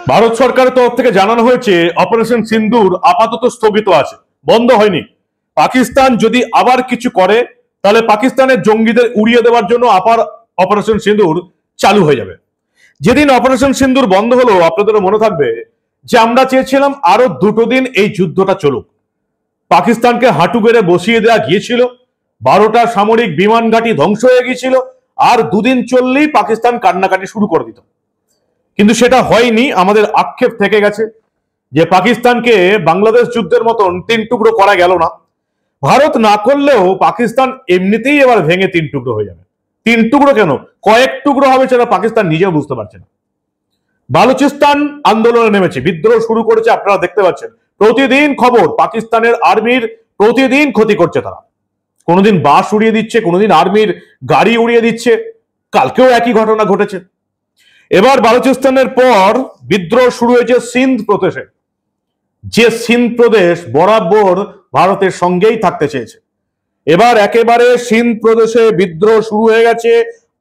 ভারত সরকারের তরফ থেকে জানানো হয়েছে অপারেশন সিন্দুর আপাতত স্থগিত আছে, বন্ধ হয়নি। পাকিস্তান যদি আবার কিছু করে তাহলে পাকিস্তানের জঙ্গিদের উড়িয়ে দেওয়ার জন্য আবার অপারেশন সিন্দুর চালু হয়ে যাবে। যেদিন অপারেশন সিন্দুর বন্ধ হলো, আপনাদের মনে থাকবে যে আমরা চেয়েছিলাম আরো 2 দিন এই যুদ্ধটা চলুক। পাকিস্তানকে হাঁটু গেড়ে বসিয়ে দেওয়া গিয়েছিল, 12টা সামরিক বিমান ঘাঁটি ধ্বংস হয়ে গিয়েছিল, আর 2 দিন চললেই পাকিস্তান কান্নাকাটি শুরু করে দিত। কিন্তু সেটা হয়নি। আমাদের আক্ষেপ থেকে গেছে যে পাকিস্তানকে বাংলাদেশ যুদ্ধের মতন 3 টুকরো করা গেল না। ভারত না করলেও পাকিস্তান এমনিতেই এবার ভেঙে 3 টুকরো হয়ে যাবে। 3 টুকরো কেন, কয়েক টুকরো হবে সেটা পাকিস্তান নিজেও বুঝতে পারছে না। বালুচিস্তান আন্দোলনে নেমেছে, বিদ্রোহ শুরু করেছে। আপনারা দেখতে পাচ্ছেন প্রতিদিন খবর, পাকিস্তানের আর্মির প্রতিদিন ক্ষতি করছে তারা। কোনোদিন বাস উড়িয়ে দিচ্ছে, কোনোদিন আর্মির গাড়ি উড়িয়ে দিচ্ছে। কালকেও একই ঘটনা ঘটেছে। এবার বালুচিস্তানের পর বিদ্রোহ শুরু হয়েছে সিন্ধ প্রদেশে, যে সিন্ধ প্রদেশ বরাবর ভারতের সঙ্গেই থাকতে চেয়েছে। এবার একেবারে সিন্ধ প্রদেশে বিদ্রোহ শুরু হয়ে গেছে,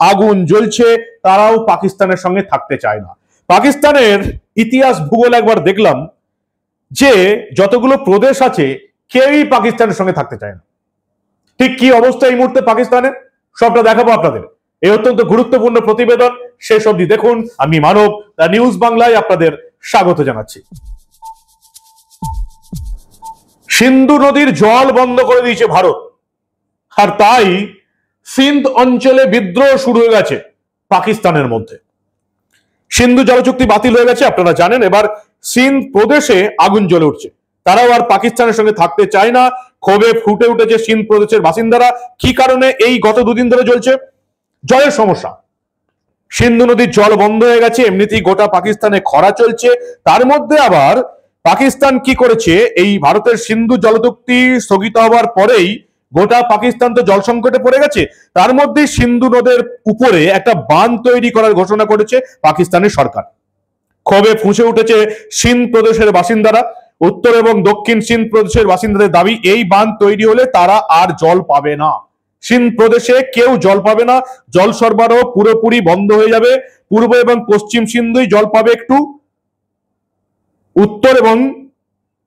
আগুন জ্বলছে। তারাও পাকিস্তানের সঙ্গে থাকতে চায় না। পাকিস্তানের ইতিহাস ভূগোল একবার দেখলাম যে যতগুলো প্রদেশ আছে কেউই পাকিস্তানের সঙ্গে থাকতে চায় না। ঠিক কি অবস্থা এই মুহূর্তে পাকিস্তানে, সবটা দেখাবো আপনাদের। এই অত্যন্ত গুরুত্বপূর্ণ প্রতিবেদন শেষ অবধি দেখুন। আমি মানব, দ্য নিউজ বাংলায় আপনাদের স্বাগত জানাচ্ছি। সিন্ধু নদীর জল বন্ধ করে দিয়েছে ভারত, আর তাই সিন্ধ অঞ্চলে বিদ্রোহ শুরু হয়ে গেছে পাকিস্তানের মধ্যে। সিন্ধু জলচুক্তি বাতিল হয়ে গেছে, আপনারা জানেন। এবার সিন্ধ প্রদেশে আগুন জ্বলে উঠছে। তারাও আর পাকিস্তানের সঙ্গে থাকতে চায় না। ক্ষোভে ফুটে উঠেছে সিন্ধ প্রদেশের বাসিন্দারা। কি কারণে এই গত 2 দিন ধরে জ্বলছে? জলের সমস্যা। সিন্ধু নদীর জল বন্ধ হয়ে গেছে, এমনিতেই গোটা পাকিস্তানে খরা চলছে। তার মধ্যে আবার পাকিস্তান কি করেছে, এই ভারতের সিন্ধু জলচুক্তি স্থগিত হওয়ার পরেই গোটা পাকিস্তান তো জল সংকটে পড়ে গেছে। তার মধ্যে সিন্ধু নদের উপরে একটা বাঁধ তৈরি করার ঘোষণা করেছে পাকিস্তানের সরকার। ক্ষোভে ফুঁসে উঠেছে সিন্ধ প্রদেশের বাসিন্দারা। উত্তর এবং দক্ষিণ সিন্ধ প্রদেশের বাসিন্দাদের দাবি, এই বাঁধ তৈরি হলে তারা আর জল পাবে না। সিন্ধ প্রদেশে কেউ জল পাবে না, জল সরবরাহ পুরোপুরি বন্ধ হয়ে যাবে। পূর্ব এবং পশ্চিম সিন্ধুই জল পাবে একটু, উত্তর এবং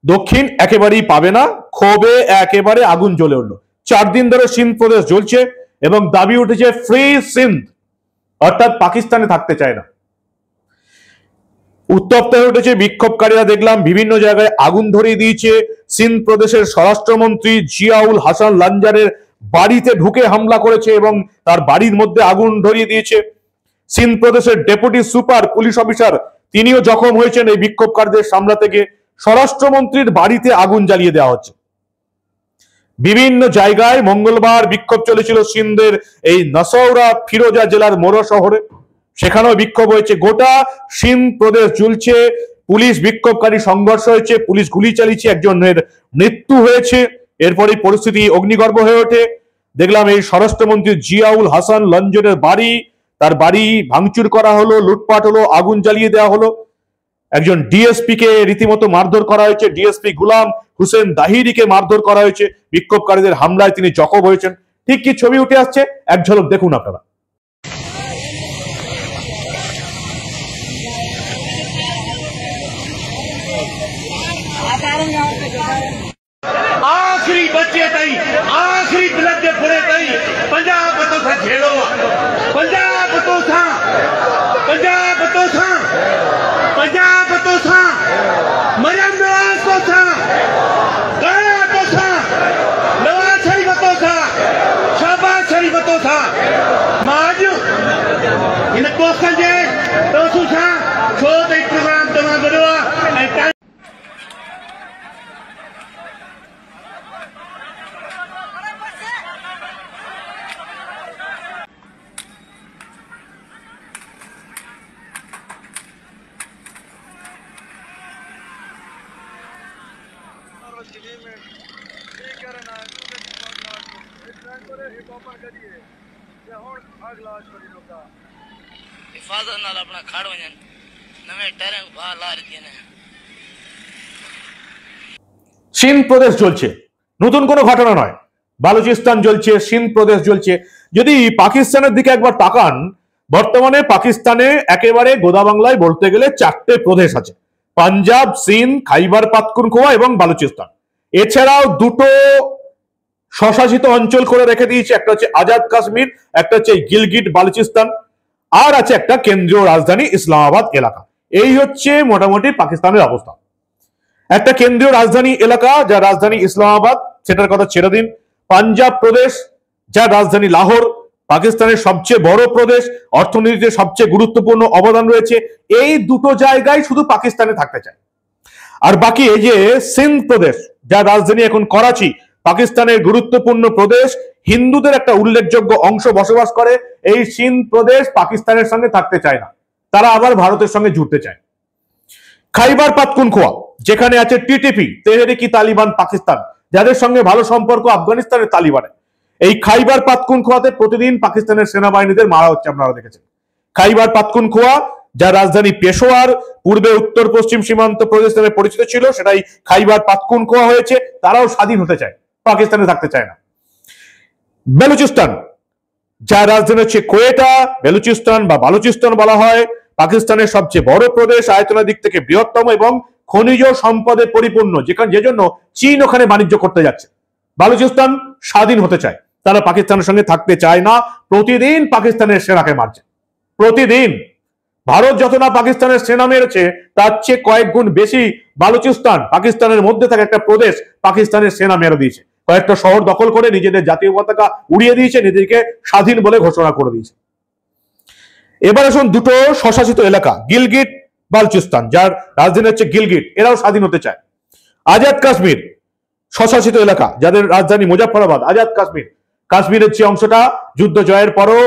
দক্ষিণ একেবারেই পাবে না। ক্ষোভে একেবারে আগুন জ্বলে উঠলো। 4 দিন ধরে সিন্ধ প্রদেশ জ্বলছে এবং দাবি উঠেছে ফ্রি সিন্ধ, অর্থাৎ পাকিস্তানে থাকতে চায় না। উত্তপ্ত হয়ে উঠেছে বিক্ষোভকারীরা। দেখলাম বিভিন্ন জায়গায় আগুন ধরিয়ে দিয়েছে। সিন্ধ প্রদেশের স্বরাষ্ট্রমন্ত্রী জিয়াউল হাসান লাঞ্জারের বাড়িতে ঢুকে হামলা করেছে এবং তার বাড়ির মধ্যে আগুন ধরিয়ে দিয়েছে। সিন্ধ প্রদেশের ডেপুটি সুপার পুলিশ অফিসার তিনিও জখম হয়েছেন এই বিক্ষোভকারীদের সামলাতে গিয়ে। স্বরাষ্ট্রমন্ত্রীর বাড়িতে আগুন জ্বালিয়ে দেওয়া হচ্ছে। বিভিন্ন জায়গায় মঙ্গলবার বিক্ষোভ চলেছিল সিন্ধের এই নসৌরা ফিরোজা জেলার মোরো শহরে, সেখানেও বিক্ষোভ হয়েছে। গোটা সিন্ধ প্রদেশ জ্বলছে। পুলিশ বিক্ষোভকারী সংঘর্ষ হয়েছে, পুলিশ গুলি চালিয়েছে, একজনের মৃত্যু হয়েছে। এরপরে পরিস্থিতি অগ্নিগর্ভ হয়ে ওঠে। দেখলাম এই স্বরাষ্ট্রমন্ত্রী জিয়াউল হাসান লঞ্জনের বাড়ি, তার বাড়ি ভাঙচুর করা হলো, লুটপাট হলো, আগুন জ্বালিয়ে দেওয়া হলো। একজন ডিএসপি কে রীতিমতো মারধর করা হয়েছে, ডিএসপি গুলাম হুসেন দাহিরিকে মারধর করা হয়েছে। বিক্ষোভকারীদের হামলায় তিনি জখম হয়েছেন। ঠিক কি ছবি উঠে আসছে, এক ঝলক দেখুন আপনারা। आखिरी बच्चे तई आखिरी बिलक के फुरे तई पंजाब तो सा झेड़ो पंजाब तो सा मरियम नवाज तो सा गाया तो सा नवाज शरीफ तो सा शहबाज शरीफ तो सा माजू इन कोस्टल जे तो सुसा छो ते प्रोग्राम तमा गडवा हिफाजत नाल अपना खड़ वजन नवे टैरें बाहर ला रही है। সিন্ধ প্রদেশ জ্বলছে, নতুন কোনো ঘটনা নয়। বালুচিস্তান জ্বলছে, সিন্ধ প্রদেশ জ্বলছে। যদি পাকিস্তানের দিকে একবার তাকান বর্তমানে পাকিস্তানে একেবারে গোদা বাংলায় বলতে গেলে 4টে প্রদেশ আছে, পাঞ্জাব, সিন্ধ, খাইবার পাখতুনখোয়া এবং বালুচিস্তান। এছাড়াও 2টো স্বশাসিত অঞ্চল করে রেখে দিয়েছে, একটা হচ্ছে আজাদ কাশ্মীর, একটা হচ্ছে গিলগিট বালুচিস্তান, আর আছে একটা কেন্দ্রীয় রাজধানী ইসলামাবাদ এলাকা। এই হচ্ছে মোটামুটি পাকিস্তানের অবস্থা। একটা কেন্দ্রীয় রাজধানী এলাকা যার রাজধানী ইসলামাবাদ, সেটার কথা ছেড়ে দিন। পাঞ্জাব প্রদেশ যার রাজধানী লাহোর, পাকিস্তানের সবচেয়ে বড় প্রদেশ, অর্থনীতিতে সবচেয়ে গুরুত্বপূর্ণ অবদান রয়েছে। এই 2টো জায়গায় শুধু পাকিস্তানে থাকতে চায়। আর বাকি এই যে সিন্ধ প্রদেশ যার রাজধানী এখন করাচি, পাকিস্তানের গুরুত্বপূর্ণ প্রদেশ, হিন্দুদের একটা উল্লেখযোগ্য অংশ বসবাস করে। এই সিন্ধ প্রদেশ পাকিস্তানের সঙ্গে থাকতে চায় না, তারা আবার ভারতের সঙ্গে জুড়তে চায়। খাইবার পাখতুনখোয়া যেখানে আছে টিটিপি, তেহরিক ই তালিবান পাকিস্তান, যাদের সঙ্গে ভালো সম্পর্ক আফগানিস্তানের তালিবানের, এই খাইবার পাখতুনখোয়াতে প্রতিদিন পাকিস্তানের সেনাবাহিনীদের মারা হচ্ছে, আপনারা দেখেছেন। খাইবার পাখতুনখোয়া যার রাজধানী পেশোয়ার, পূর্বে উত্তর পশ্চিম সীমান্ত প্রদেশ নামে পরিচিত ছিল, সেটাই খাইবার পাখতুনখোয়া হয়েছে। তারাও স্বাধীন হতে চায়, পাকিস্তানে থাকতে চায় না। বেলুচিস্তান যার রাজধানী হচ্ছে কোয়েটা, বেলুচিস্তান বা বালুচিস্তান বলা হয়, পাকিস্তানের সবচেয়ে বড় প্রদেশ, আয়তনের দিক থেকে বৃহত্তম এবং খনিজ সম্পদে পরিপূর্ণ, যে জন্য চীন ওখানে বাণিজ্য করতে যাচ্ছে। বালুচিস্তান স্বাধীন হতে চায়, তারা পাকিস্তানের সঙ্গে থাকতে চায় না। প্রতিদিন পাকিস্তানের সেনাকে মারছে, প্রতিদিন। ভারত যত না পাকিস্তানের সেনা মেরেছে, তার চেয়ে কয়েক গুণ বেশি বালুচিস্তান, পাকিস্তানের মধ্যে থাকা একটা প্রদেশ, পাকিস্তানের সেনা মেরে দিয়েছে। কয়েকটা শহর দখল করে নিজেদের জাতীয় পতাকা উড়িয়ে দিয়েছে, নিজেদেরকে স্বাধীন বলে ঘোষণা করে দিয়েছে। এবার আসুন 2টো স্বশাসিত এলাকা, গিলগিট বালুচিস্তান যার রাজধানী হচ্ছে গিলগিট, এরাও স্বাধীন হতে চায়। আজাদ কাশ্মীর স্বশাসিত এলাকা, যাদের রাজধানী মুজাফফরাবাদ, আজাদ কাশ্মীর, কাশ্মীরের যে অংশটা যুদ্ধ জয়ের পরও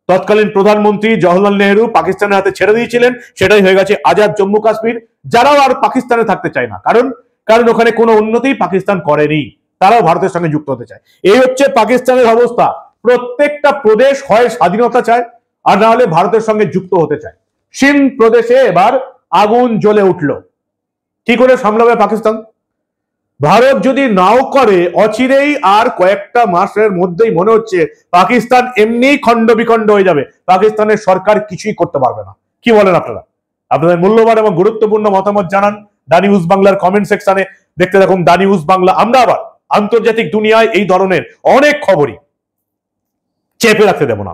তৎকালীন প্রধানমন্ত্রী জওহরলাল নেহরু পাকিস্তানের হাতে ছেড়ে দিয়েছিলেন, সেটাই হয়ে গেছে আজাদ জম্মু কাশ্মীর। যারাও আর পাকিস্তানে থাকতে চায় না, কারণ ওখানে কোনো উন্নতি পাকিস্তান করেনি, তারাও ভারতের সঙ্গে যুক্ত হতে চায়। এই হচ্ছে পাকিস্তানের অবস্থা। প্রত্যেকটা প্রদেশ হয় স্বাধীনতা চায়, আর না হলে ভারতের সঙ্গে যুক্ত হতে চায়। সিন্ধ প্রদেশে এবার আগুন জ্বলে উঠল, কি করে সামলাবে পাকিস্তান? ভারত যদি নাও করে, অচিরেই আর কয়েকটা মাসের মধ্যেই মনে হচ্ছে পাকিস্তান এমনি খণ্ড বিখণ্ড হয়ে যাবে, পাকিস্তানের সরকার কিছুই করতে পারবে না। কি বলেন আপনারা? আপনাদের মূল্যবান এবং গুরুত্বপূর্ণ মতামত জানান দা নিউজ বাংলার কমেন্ট সেকশনে। দেখতে থাকুন দা নিউজ বাংলা। আমরা আবার আন্তর্জাতিক দুনিয়ায় এই ধরনের অনেক খবরই চেপে রাখতে দেব না।